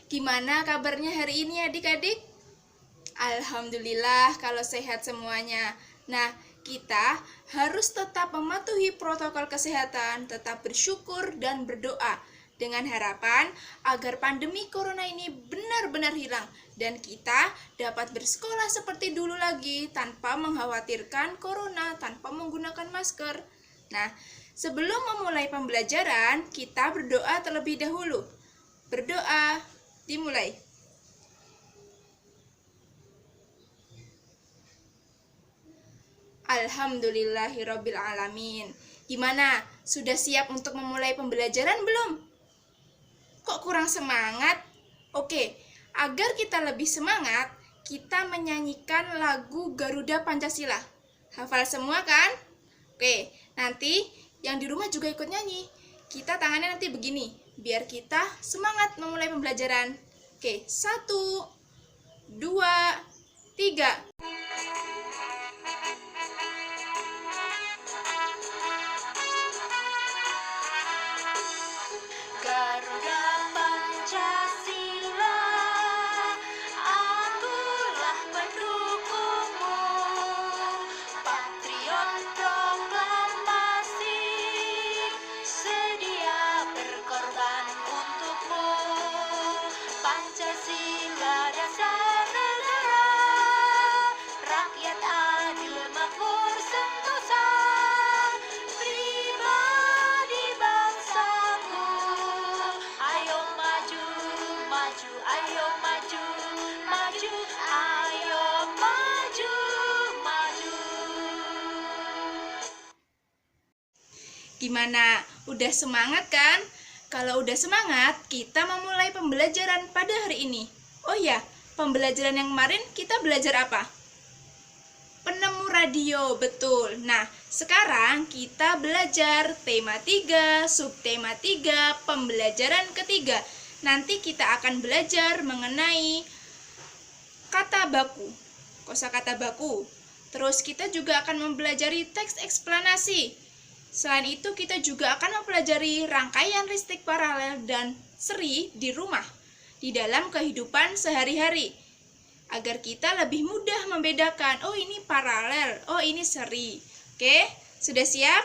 Gimana kabarnya hari ini adik-adik? Alhamdulillah kalau sehat semuanya. Nah, kita harus tetap mematuhi protokol kesehatan, tetap bersyukur dan berdoa dengan harapan agar pandemi corona ini benar-benar hilang dan kita dapat bersekolah seperti dulu lagi tanpa mengkhawatirkan corona, tanpa menggunakan masker. Nah, sebelum memulai pembelajaran, kita berdoa terlebih dahulu. Berdoa, dimulai. Alhamdulillahirrabbilalamin. Gimana? Sudah siap untuk memulai pembelajaran belum? Kok kurang semangat? Oke, agar kita lebih semangat, kita menyanyikan lagu Garuda Pancasila. Hafal semua kan? Oke, nanti yang di rumah juga ikut nyanyi. Kita tangannya nanti begini, biar kita semangat memulai pembelajaran. Oke, 1, 2, 3. Garuda Pancasila, akulah pendukungmu, patriot proklamasi, sedia berkorban untukmu. Pancasila dasar negara, rakyat adil makmur sentosa, pribadi bangsaku. Ayo maju, maju, ayo maju, maju, ayo maju, maju. Gimana? Udah semangat kan? Kalau udah semangat, kita memulai pembelajaran pada hari ini. Oh ya, pembelajaran yang kemarin kita belajar apa? Penemu radio, betul. Nah, sekarang kita belajar tema 3, subtema 3, pembelajaran ketiga. Nanti kita akan belajar mengenai kata baku, kosakata baku. Terus kita juga akan mempelajari teks eksplanasi. Selain itu kita juga akan mempelajari rangkaian listrik paralel dan seri di rumah, di dalam kehidupan sehari-hari. Agar kita lebih mudah membedakan, oh ini paralel, oh ini seri. Oke, sudah siap?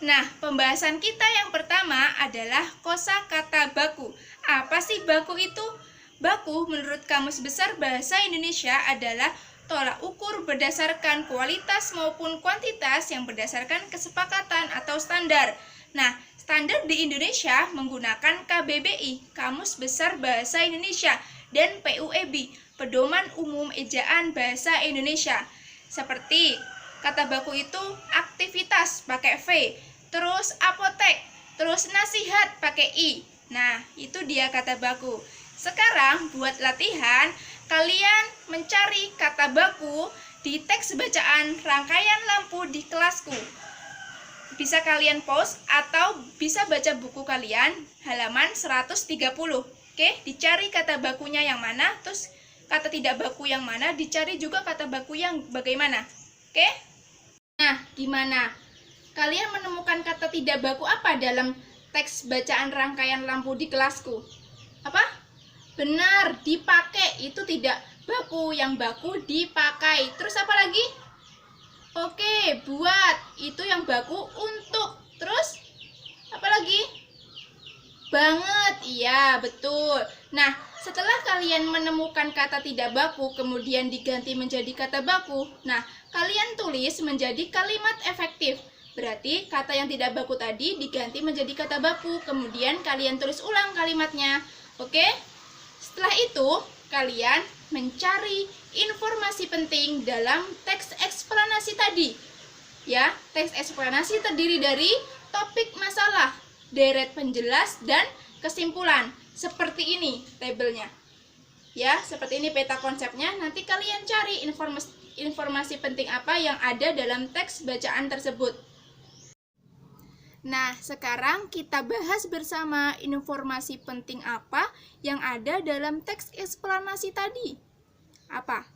Nah, pembahasan kita yang pertama adalah kosakata baku. Apa sih baku itu? Baku menurut Kamus Besar Bahasa Indonesia adalah tolak ukur berdasarkan kualitas maupun kuantitas yang berdasarkan kesepakatan atau standar. Nah, standar di Indonesia menggunakan KBBI, Kamus Besar Bahasa Indonesia, dan PUEB, Pedoman Umum Ejaan Bahasa Indonesia. Seperti kata baku itu aktivitas pakai V, terus apotek, terus nasihat pakai I. Nah, itu dia kata baku. Sekarang buat latihan, kalian mencari kata baku di teks bacaan rangkaian lampu di kelasku. Bisa kalian pause atau bisa baca buku kalian halaman 130. Oke, dicari kata bakunya yang mana, terus kata tidak baku yang mana, dicari juga kata baku yang bagaimana. Oke? Nah, gimana? Kalian menemukan kata tidak baku apa dalam teks bacaan rangkaian lampu di kelasku? Apa? Benar, dipakai. Itu tidak baku, yang baku dipakai. Terus apa lagi? Oke, buat. Itu yang baku untuk. Terus apa lagi? Banget. Iya, betul. Nah, setelah kalian menemukan kata tidak baku kemudian diganti menjadi kata baku, nah, kalian tulis menjadi kalimat efektif. Berarti kata yang tidak baku tadi diganti menjadi kata baku, kemudian kalian tulis ulang kalimatnya. Oke? Setelah itu, kalian mencari informasi penting dalam teks eksplanasi tadi. Ya, teks eksplanasi terdiri dari topik masalah, deret penjelas, dan kesimpulan. Seperti ini tabelnya. Ya, seperti ini peta konsepnya. Nanti kalian cari informasi penting apa yang ada dalam teks bacaan tersebut. Nah, sekarang kita bahas bersama informasi penting apa yang ada dalam teks eksplanasi tadi. Apa?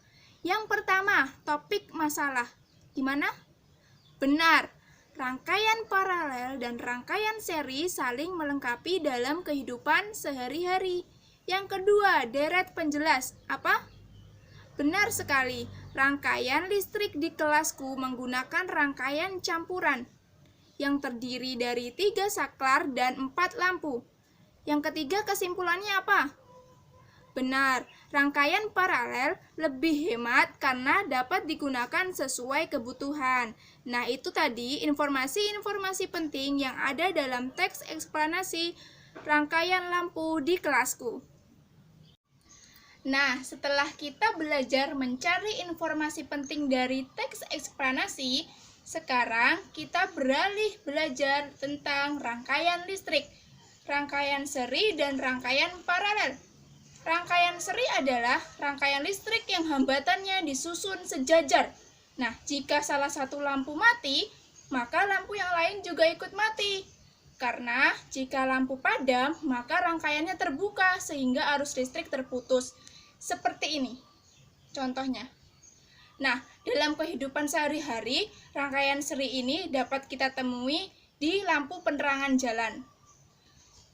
Yang pertama, topik masalah. Gimana? Benar, rangkaian paralel dan rangkaian seri saling melengkapi dalam kehidupan sehari-hari. Yang kedua, deret penjelas. Apa? Benar sekali, rangkaian listrik di kelasku menggunakan rangkaian campuran yang terdiri dari 3 saklar dan 4 lampu. Yang ketiga, kesimpulannya apa? Benar, rangkaian paralel lebih hemat karena dapat digunakan sesuai kebutuhan. Nah, itu tadi informasi-informasi penting yang ada dalam teks eksplanasi rangkaian lampu di kelasku. Nah, setelah kita belajar mencari informasi penting dari teks eksplanasi, sekarang kita beralih belajar tentang rangkaian listrik, rangkaian seri, dan rangkaian paralel. Rangkaian seri adalah rangkaian listrik yang hambatannya disusun sejajar. Nah, jika salah satu lampu mati, maka lampu yang lain juga ikut mati. Karena jika lampu padam, maka rangkaiannya terbuka sehingga arus listrik terputus. Seperti ini contohnya. Nah, dalam kehidupan sehari-hari, rangkaian seri ini dapat kita temui di lampu penerangan jalan.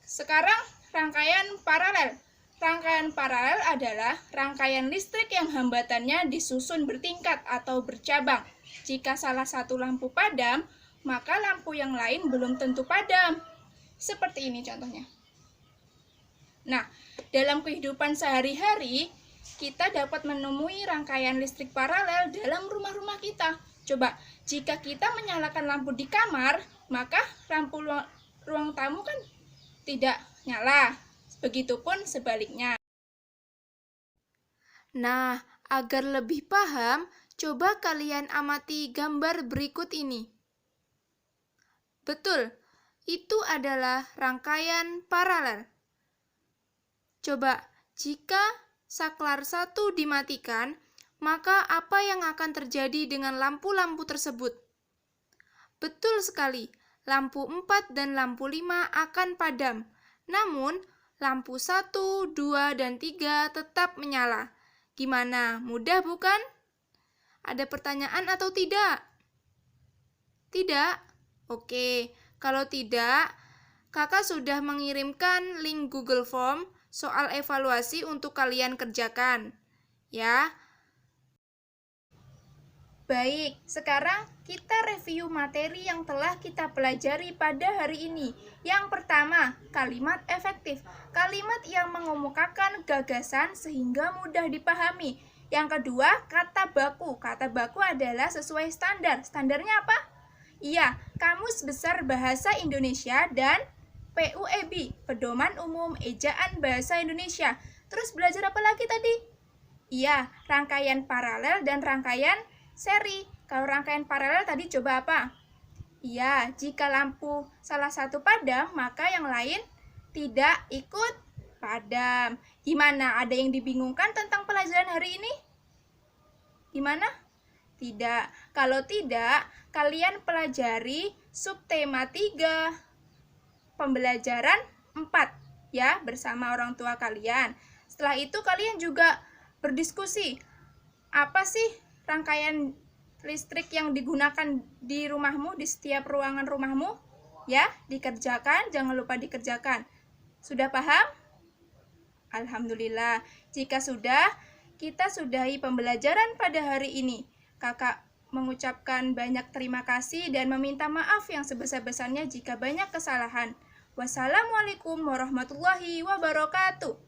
Sekarang, rangkaian paralel. Rangkaian paralel adalah rangkaian listrik yang hambatannya disusun bertingkat atau bercabang. Jika salah satu lampu padam, maka lampu yang lain belum tentu padam. Seperti ini contohnya. Nah, dalam kehidupan sehari-hari, kita dapat menemui rangkaian listrik paralel dalam rumah-rumah kita. Coba, jika kita menyalakan lampu di kamar, maka lampu ruang tamu kan tidak nyala. Begitupun sebaliknya. Nah, agar lebih paham, coba kalian amati gambar berikut ini. Betul, itu adalah rangkaian paralel. Coba, jika saklar 1 dimatikan, maka apa yang akan terjadi dengan lampu-lampu tersebut? Betul sekali, lampu 4 dan lampu 5 akan padam. Namun, lampu 1, 2, dan 3 tetap menyala. Gimana? Mudah bukan? Ada pertanyaan atau tidak? Tidak? Oke, kalau tidak, kakak sudah mengirimkan link Google Form soal evaluasi untuk kalian kerjakan. Ya. Baik, sekarang kita review materi yang telah kita pelajari pada hari ini. Yang pertama, kalimat efektif. Kalimat yang mengemukakan gagasan sehingga mudah dipahami. Yang kedua, kata baku. Kata baku adalah sesuai standar. Standarnya apa? Iya, Kamus Besar Bahasa Indonesia dan PUEB, Pedoman Umum Ejaan Bahasa Indonesia. Terus belajar apa lagi tadi? Iya, rangkaian paralel dan rangkaian seri. Kalau rangkaian paralel tadi coba apa? Iya, jika lampu salah satu padam, maka yang lain tidak ikut padam. Gimana? Ada yang dibingungkan tentang pelajaran hari ini? Gimana? Tidak. Kalau tidak, kalian pelajari subtema 3, pembelajaran 4, ya, bersama orang tua kalian. Setelah itu kalian juga berdiskusi. Apa sih rangkaian listrik yang digunakan di rumahmu, di setiap ruangan rumahmu? Ya, dikerjakan, jangan lupa dikerjakan. Sudah paham? Alhamdulillah. Jika sudah, kita sudahi pembelajaran pada hari ini. Kakak mengucapkan banyak terima kasih dan meminta maaf yang sebesar-besarnya jika banyak kesalahan. Wassalamualaikum warahmatullahi wabarakatuh.